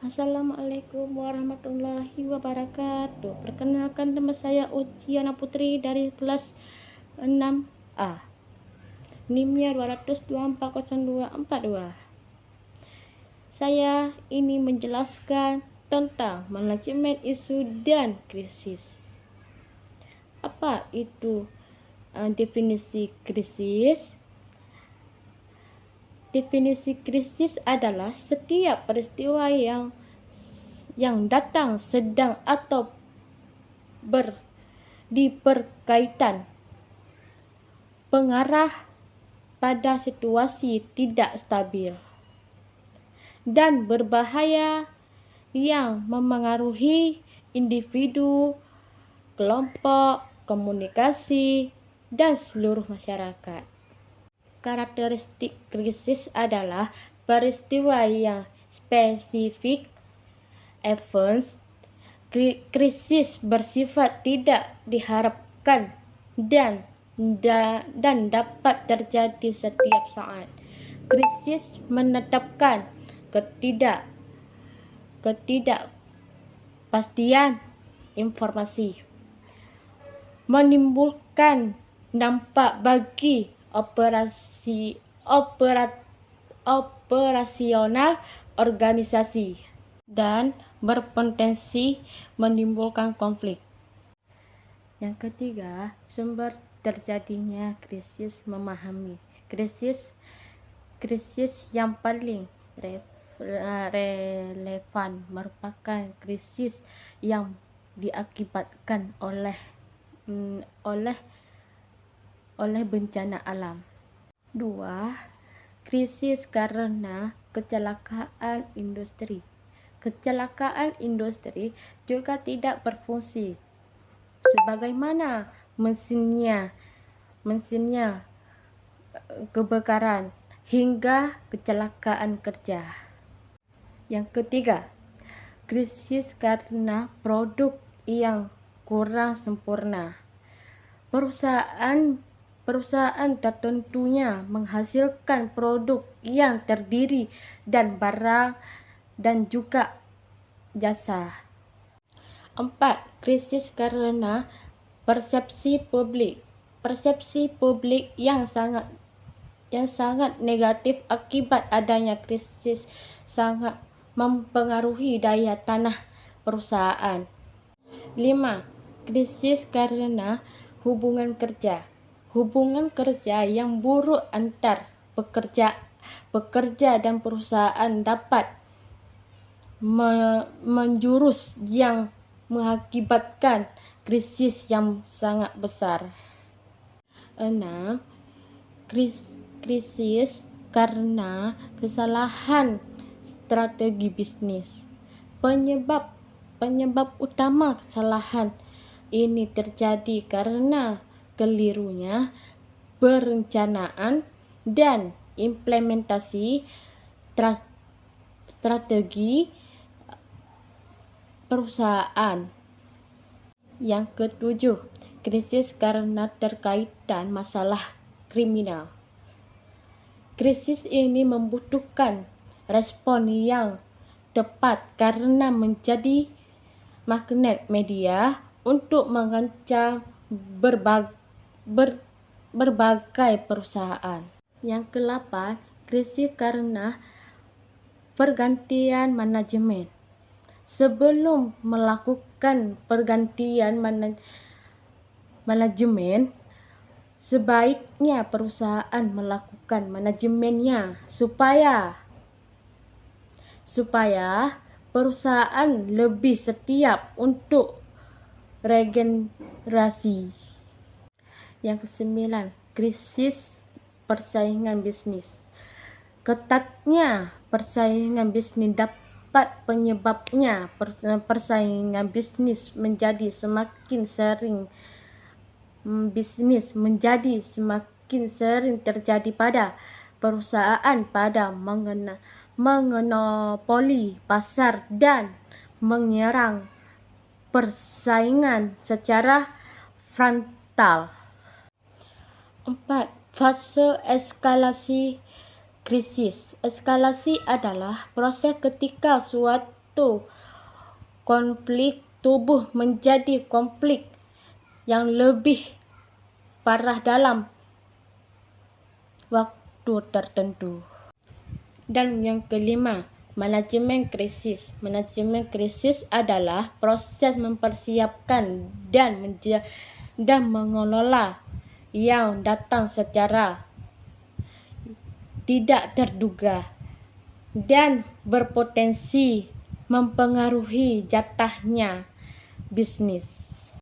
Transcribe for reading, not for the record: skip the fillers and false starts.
Assalamualaikum warahmatullahi wabarakatuh. Perkenalkan, nama saya Ujiana Putri dari kelas 6A. NIM-nya 2240242. Saya ini menjelaskan tentang manajemen isu dan krisis. Apa itu definisi krisis? Definisi krisis adalah setiap peristiwa yang datang sedang atau berkaitan pengarah pada situasi tidak stabil dan berbahaya yang memengaruhi individu, kelompok, komunikasi, dan seluruh masyarakat. Karakteristik krisis adalah peristiwa yang spesifik. Events krisis bersifat tidak diharapkan dan dapat terjadi setiap saat. Krisis menetapkan ketidakpastian informasi, menimbulkan dampak bagi operasional organisasi, dan berpotensi menimbulkan konflik. Yang ketiga, sumber terjadinya krisis. Memahami krisis yang paling relevan merupakan krisis yang diakibatkan oleh bencana alam. 2. Krisis karena kecelakaan industri. Kecelakaan industri juga tidak berfungsi sebagaimana mesinnya kebakaran hingga kecelakaan kerja. Yang ketiga, krisis karena produk yang kurang sempurna. Perusahaan tertentunya menghasilkan produk yang terdiri dan barang dan juga jasa. 4. Krisis karena persepsi publik. Persepsi publik yang sangat negatif akibat adanya krisis sangat mempengaruhi daya tanah perusahaan. 5. Krisis karena hubungan kerja. Hubungan kerja yang buruk antar pekerja dan perusahaan dapat menjurus yang mengakibatkan krisis yang sangat besar. 6. Krisis karena kesalahan strategi bisnis. Penyebab utama kesalahan ini terjadi karena kelirunya perencanaan dan implementasi strategi perusahaan. Yang ketujuh, krisis karena terkaitan masalah kriminal. Krisis ini membutuhkan respon yang tepat karena menjadi magnet media untuk mengancam berbagai perusahaan. Yang ke-8, krisis karena pergantian manajemen. Sebelum melakukan pergantian manajemen, sebaiknya perusahaan melakukan manajemennya supaya perusahaan lebih siap untuk regenerasi. Yang ke-9, krisis persaingan bisnis. Ketatnya persaingan bisnis dapat penyebabnya persaingan bisnis menjadi semakin sering terjadi pada perusahaan pada mengonopoli pasar dan menyerang persaingan secara frontal. 4. Fase eskalasi krisis. Eskalasi adalah proses ketika itu konflik tubuh menjadi konflik yang lebih parah dalam waktu tertentu. Dan yang kelima, manajemen krisis. Manajemen krisis adalah proses mempersiapkan dan mengelola yang datang secara tidak terduga dan berpotensi mempengaruhi jatahnya bisnis.